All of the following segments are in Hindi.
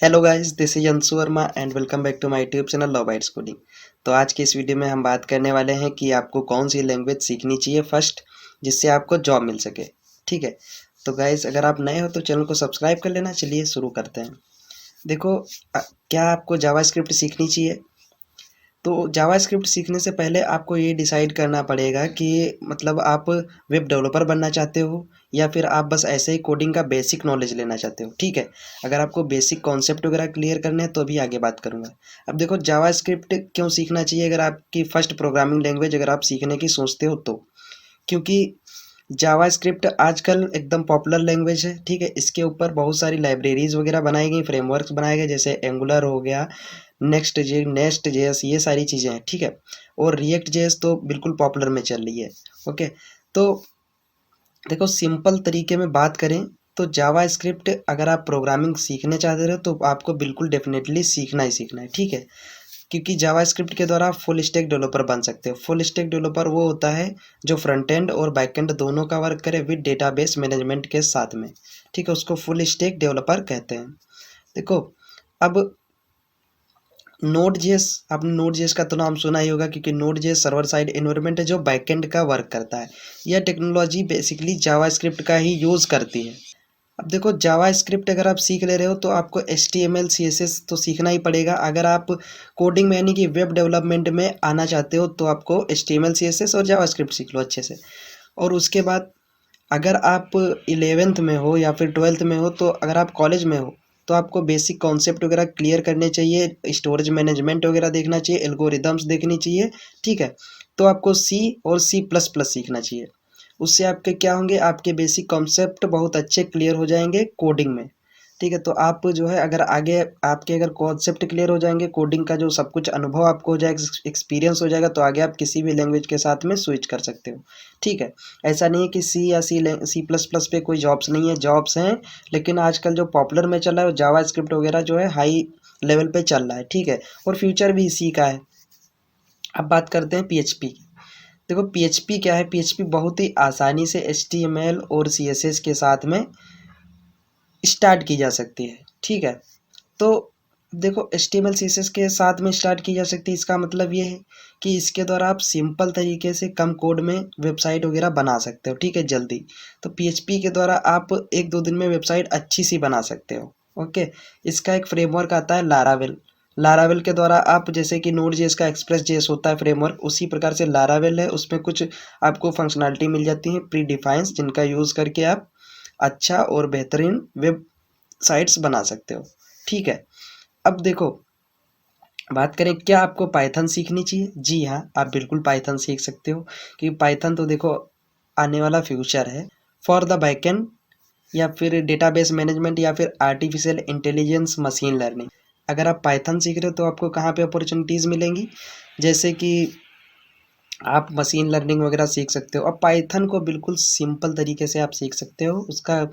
Hello guys, this is Anshu Verma and welcome back to my YouTube channel Love Bytes Coding. तो आज की इस वीडियो में हम बात करने वाले हैं कि आपको कौन सी लैंग्वेज सीखनी चाहिए फर्स्ट, जिससे आपको जॉब मिल सके। ठीक है। तो गाइस, अगर आप नए हो तो चैनल को सब्सक्राइब कर लेना। चलिए शुरू करते हैं। देखो, क्या आपको जावास्क्रिप्ट सीखनी चाहिए? तो जावास्क्रिप्ट सीखने से पहले आपको ये डिसाइड करना पड़ेगा कि मतलब आप वेब डेवलपर बनना चाहते हो या फिर आप बस ऐसे ही कोडिंग का बेसिक नॉलेज लेना चाहते हो। ठीक है। अगर आपको बेसिक कॉन्सेप्ट वगैरह क्लियर करने हैं तो भी आगे बात करूंगा। अब देखो, जावास्क्रिप्ट क्यों सीखना चाहिए अगर आपकी फर्स्ट प्रोग्रामिंग लैंग्वेज अगर आप सीखने की सोचते हो तो? क्योंकि जावास्क्रिप्ट आजकल एकदम पॉपुलर लैंग्वेज है। ठीक है। इसके ऊपर बहुत सारी लाइब्रेरीज वगैरह बनाई गई, फ्रेमवर्क्स बनाए गए, जैसे एंगुलर हो गया, नेक्स्ट जेएस, ये सारी चीज़ें हैं। ठीक है। और रिएक्ट जेएस तो बिल्कुल पॉपुलर में चल रही है। ओके। तो देखो, सिंपल तरीके में बात करें तो जावास्क्रिप्ट अगर आप प्रोग्रामिंग सीखने चाहते हो तो आपको बिल्कुल डेफिनेटली सीखना ही सीखना है। ठीक है। क्योंकि जावास्क्रिप्ट के द्वारा आप फुल स्टैक डेवलपर बन सकते हो। फुल स्टैक डेवलपर वो होता है जो फ्रंट एंड और बैक एंड दोनों का वर्क करे विद डेटाबेस मैनेजमेंट के साथ में। ठीक है। उसको फुल स्टैक डेवलपर कहते हैं। देखो, अब नोड जेएस, आपने नोड जेएस का तो नाम सुना ही होगा, क्योंकि node JS server side environment है जो बैकएंड का वर्क करता है। यह टेक्नोलॉजी बेसिकली जावास्क्रिप्ट का ही यूज़ करती है। अब देखो, जावास्क्रिप्ट अगर आप सीख ले रहे हो तो आपको HTML CSS तो सीखना ही पड़ेगा। अगर आप कोडिंग में यानी कि वेब डेवलपमेंट में आना चाहते हो तो आपको HTML CSS और जावास्क्रिप्ट सीख लो अच्छे से। और उसके बाद अगर आप 11th में हो या फिर 12th में हो, तो अगर आप कॉलेज में हो तो आपको बेसिक कॉन्सेप्ट वगैरह क्लियर करने चाहिए, स्टोरेज मैनेजमेंट वगैरह देखना चाहिए, एल्गोरिदम्स देखनी चाहिए। ठीक है। तो आपको C और C++ सीखना चाहिए। उससे आपके क्या होंगे, आपके बेसिक कॉन्सेप्ट बहुत अच्छे क्लियर हो जाएंगे कोडिंग में। ठीक है। तो आप जो है, अगर आगे आपके अगर कॉन्सेप्ट क्लियर हो जाएंगे, कोडिंग का जो सब कुछ अनुभव आपको हो जाएगा, एक्सपीरियंस हो जाएगा, तो आगे आप किसी भी लैंग्वेज के साथ में स्विच कर सकते हो। ठीक है। ऐसा नहीं है कि C++ पे कोई जॉब्स नहीं है, जॉब्स हैं। लेकिन आजकल जो पॉपुलर में चल रहा है वो जावास्क्रिप्ट वगैरह जो है हाई लेवल पे चल रहा है। ठीक है। और फ्यूचर भी इसी का है। अब बात करते हैं PHP की। देखो, PHP क्या है? PHP बहुत ही आसानी से HTML और CSS के साथ में स्टार्ट की जा सकती है। ठीक है। तो देखो, HTML CSS के साथ में स्टार्ट की जा सकती है, इसका मतलब ये है कि इसके द्वारा आप सिंपल तरीके से कम कोड में वेबसाइट वगैरह बना सकते हो। ठीक है, जल्दी। तो PHP के द्वारा आप एक दो दिन में वेबसाइट अच्छी सी बना सकते हो। ओके। इसका एक फ्रेमवर्क आता है लारावेल। लारावेल के द्वारा आप, जैसे कि नोड जेएस का एक्सप्रेस जेएस होता है फ्रेमवर्क, उसी प्रकार से लारावेल है, उसमें कुछ आपको फंक्शनैलिटी मिल जाती है प्री डिफाइंस, जिनका यूज़ करके आप अच्छा और बेहतरीन वेब साइट्स बना सकते हो। ठीक है। अब देखो, बात करें क्या आपको पाइथन सीखनी चाहिए? जी हाँ, आप बिल्कुल पाइथन सीख सकते हो, क्योंकि पाइथन तो देखो आने वाला फ्यूचर है फॉर द बैकएंड, या फिर डेटाबेस मैनेजमेंट, या फिर आर्टिफिशियल इंटेलिजेंस, मशीन लर्निंग। अगर आप पाइथन सीख रहे हो तो आपको कहाँ पे अपॉर्चुनिटीज़ मिलेंगी? जैसे कि आप मशीन लर्निंग वगैरह सीख सकते हो। अब पाइथन को बिल्कुल सिंपल तरीके से आप सीख सकते हो, उसका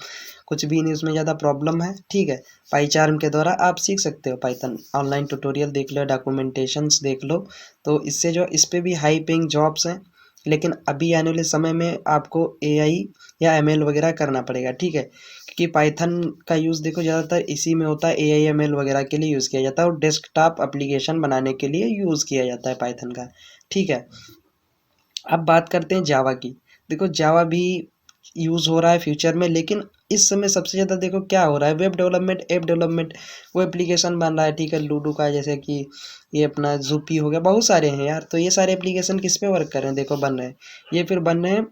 कुछ भी नहीं उसमें ज़्यादा प्रॉब्लम है। ठीक है। पाईचार्म के द्वारा आप सीख सकते हो पाइथन, ऑनलाइन ट्यूटोरियल देख लो, डॉक्यूमेंटेशंस देख लो। तो इससे जो इस पे भी हाई पेइंग जॉब्स हैं। लेकिन अभी आने वाले समय में आपको AI या ML वगैरह करना पड़ेगा। ठीक है। क्योंकि पाइथन का यूज़ देखो ज़्यादातर इसी में होता है, AI ML वगैरह के लिए यूज़ किया जाता है, और डेस्कटॉप एप्लीकेशन बनाने के लिए यूज़ किया जाता है पाइथन का। ठीक है। अब बात करते हैं जावा की। देखो, जावा भी यूज़ हो रहा है फ्यूचर में, लेकिन इस समय सबसे ज़्यादा देखो क्या हो रहा है, वेब डेवलपमेंट, ऐप डेवलपमेंट। वो एप्लीकेशन बन रहा है। ठीक है। लूडो का, जैसे कि ये अपना जूपी हो गया, बहुत सारे हैं यार। तो ये सारे एप्लीकेशन किस पे वर्क कर रहे हैं? देखो, बन रहे हैं, ये फिर बन रहे हैं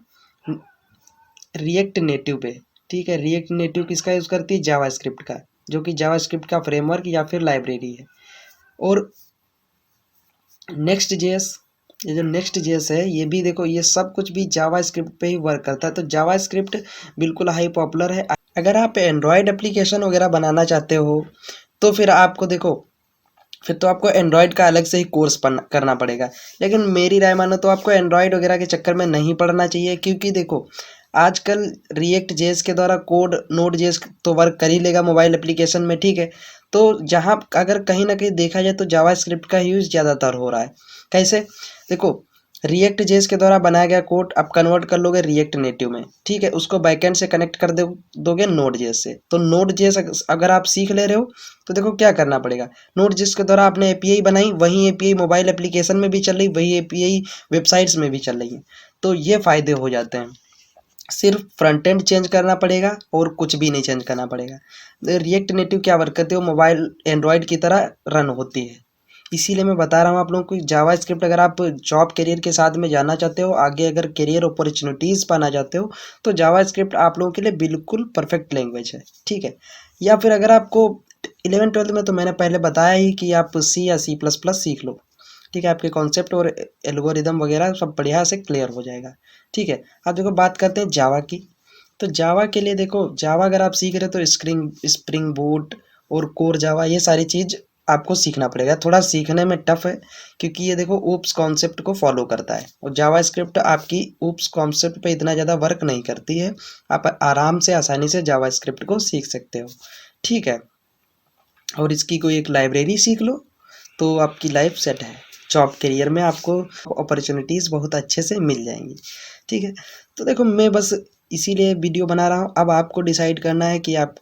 रिएक्ट नेटिव पे। ठीक है। रिएक्ट नेटिव किसका यूज़ करती है? जावास्क्रिप्ट का, जो कि जावास्क्रिप्ट का फ्रेमवर्क या फिर लाइब्रेरी है। और नेक्स्ट जेएस, ये जो नेक्स्ट जेएस है, ये भी देखो, ये सब कुछ भी जावास्क्रिप्ट पे ही वर्क करता है। तो जावास्क्रिप्ट बिल्कुल हाई पॉपुलर है। अगर आप एंड्रॉयड एप्लीकेशन वगैरह बनाना चाहते हो तो फिर आपको देखो, फिर तो आपको एंड्रॉयड का अलग से ही कोर्स करना पड़ेगा। लेकिन मेरी राय मानो तो आपको एंड्रॉयड वगैरह के चक्कर में नहीं पड़ना चाहिए, क्योंकि देखो आजकल रिएक्ट जेएस के द्वारा कोड नोड जेएस तो वर्क कर ही लेगा मोबाइल एप्लीकेशन में। ठीक है। तो जहाँ अगर कहीं ना कहीं देखा जाए तो जावास्क्रिप्ट का यूज़ ज़्यादातर हो रहा है। कैसे? देखो, रिएक्ट जेएस के द्वारा बनाया गया कोड आप कन्वर्ट कर लोगे रिएक्ट नेटिव में, ठीक है। उसको बैकएंड से कनेक्ट कर दोगे नोड जेएस से। तो नोड जेएस अगर आप सीख ले रहे हो तो देखो क्या करना पड़ेगा। नोड जेएस के द्वारा आपने एपीआई बनाई, वही एपीआई मोबाइल एप्लीकेशन में भी चल रही, वही एपीआई वेबसाइट्स में भी चल रही है। तो ये फायदे हो जाते हैं। सिर्फ फ्रंट एंड चेंज करना पड़ेगा और कुछ भी नहीं चेंज करना पड़ेगा। रिएक्ट नेटिव क्या वर्क करती है, वो मोबाइल एंड्रॉयड की तरह रन होती है। इसीलिए मैं बता रहा हूँ आप लोगों को जावा स्क्रिप्ट अगर आप जॉब करियर के साथ में जाना चाहते हो, आगे अगर करियर अपॉर्चुनिटीज़ पाना चाहते हो, तो जावा स्क्रिप्ट आप लोगों के लिए बिल्कुल परफेक्ट लैंग्वेज है, ठीक है। या फिर अगर आपको 11th-12th में तो मैंने पहले बताया ही कि आप सी या C++ सीख लो, ठीक है। आपके कॉन्सेप्ट और एल्गोरिदम वगैरह सब बढ़िया से क्लियर हो जाएगा, ठीक है। अब देखो बात करते हैं जावा की। तो जावा के लिए देखो, जावा अगर आप सीख रहे हो तो स्प्रिंग बूट और कोर जावा ये सारी चीज़ आपको सीखना पड़ेगा। थोड़ा सीखने में टफ है क्योंकि ये देखो ऊप्स कॉन्सेप्ट को फॉलो करता है और जावा स्क्रिप्ट आपकी ऊप्स कॉन्सेप्ट पे इतना ज़्यादा वर्क नहीं करती है। आप आराम से आसानी से जावा स्क्रिप्ट को सीख सकते हो, ठीक है। और इसकी कोई एक लाइब्रेरी सीख लो तो आपकी लाइफ सेट है। जॉब करियर में आपको अपॉर्चुनिटीज़ बहुत अच्छे से मिल जाएंगी, ठीक है। तो देखो मैं बस इसीलिए वीडियो बना रहा हूँ। अब आपको डिसाइड करना है कि आप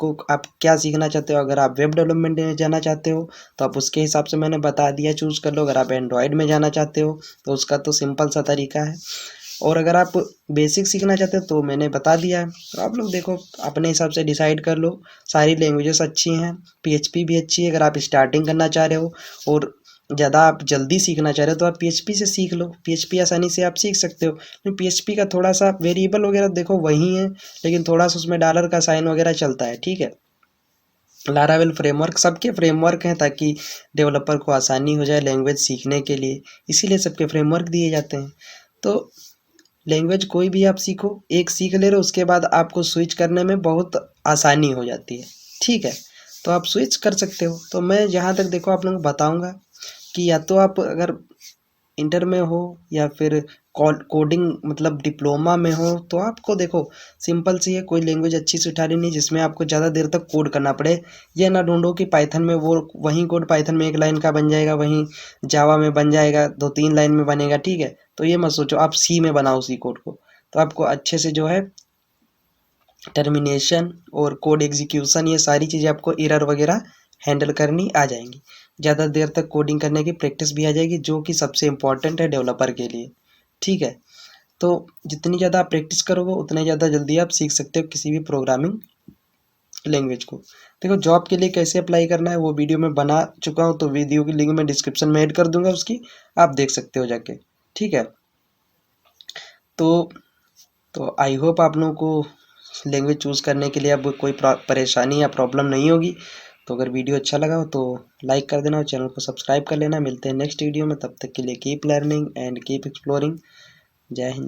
क्या सीखना चाहते हो। अगर आप वेब डेवलपमेंट में जाना चाहते हो तो आप उसके हिसाब से मैंने बता दिया चूज़ कर लो। अगर आप एंड्रॉयड में जाना चाहते हो तो उसका तो सिंपल सा तरीका है। और अगर आप बेसिक सीखना चाहते हो तो मैंने बता दिया है। तो आप लोग देखो अपने हिसाब से डिसाइड कर लो। सारी लैंग्वेजेस अच्छी हैं, PHP भी अच्छी है अगर आप स्टार्टिंग करना चाह रहे हो और ज़्यादा आप जल्दी सीखना चाह रहे हो तो आप PHP से सीख लो। PHP आसानी से आप सीख सकते हो। लेकिन PHP का थोड़ा सा वेरिएबल वगैरह देखो वही है, लेकिन थोड़ा सा उसमें डॉलर का साइन वगैरह चलता है, ठीक है। लारावेल फ्रेमवर्क, सबके फ्रेमवर्क हैं ताकि डेवलपर को आसानी हो जाए लैंग्वेज सीखने के लिए, इसीलिए सबके फ्रेमवर्क दिए जाते हैं। तो लैंग्वेज कोई भी आप सीखो, एक सीख ले रहे हो उसके बाद आपको स्विच करने में बहुत आसानी हो जाती है, ठीक है। तो आप स्विच कर सकते हो। तो मैं जहाँ तक देखो आप लोगों को बताऊँगा कि या तो आप अगर इंटर में हो या फिर कोडिंग मतलब डिप्लोमा में हो तो आपको देखो सिंपल सी है, कोई लैंग्वेज अच्छी से उठा लेनी जिसमें आपको ज़्यादा देर तक कोड करना पड़े। ये ना ढूंढो कि पाइथन में वो वहीं कोड पाइथन में 1 लाइन का बन जाएगा, वहीं जावा में बन जाएगा 2-3 लाइन में बनेगा, ठीक है। तो ये मत सोचो आप सी में बनाओ उसी कोड को। तो आपको अच्छे से जो है टर्मिनेशन और कोड एग्जीक्यूशन ये सारी चीज़ें आपको एरर वगैरह हैंडल करनी आ जाएंगी। ज़्यादा देर तक कोडिंग करने की प्रैक्टिस भी आ जाएगी जो कि सबसे इम्पॉर्टेंट है डेवलपर के लिए, ठीक है। तो जितनी ज़्यादा आप प्रैक्टिस करोगे उतने ज़्यादा जल्दी आप सीख सकते हो किसी भी प्रोग्रामिंग लैंग्वेज को। देखो जॉब के लिए कैसे अप्लाई करना है वो वीडियो में बना चुका हूँ, तो वीडियो की लिंक मैं डिस्क्रिप्शन में ऐड कर दूंगा उसकी, आप देख सकते हो जाके, ठीक है। तो आई होप आप लोगों को लैंग्वेज चूज़ करने के लिए अब कोई परेशानी या प्रॉब्लम नहीं होगी। तो अगर वीडियो अच्छा लगा हो तो लाइक कर देना और चैनल को सब्सक्राइब कर लेना। मिलते हैं नेक्स्ट वीडियो में, तब तक के लिए keep learning and keep exploring. जय हिंद।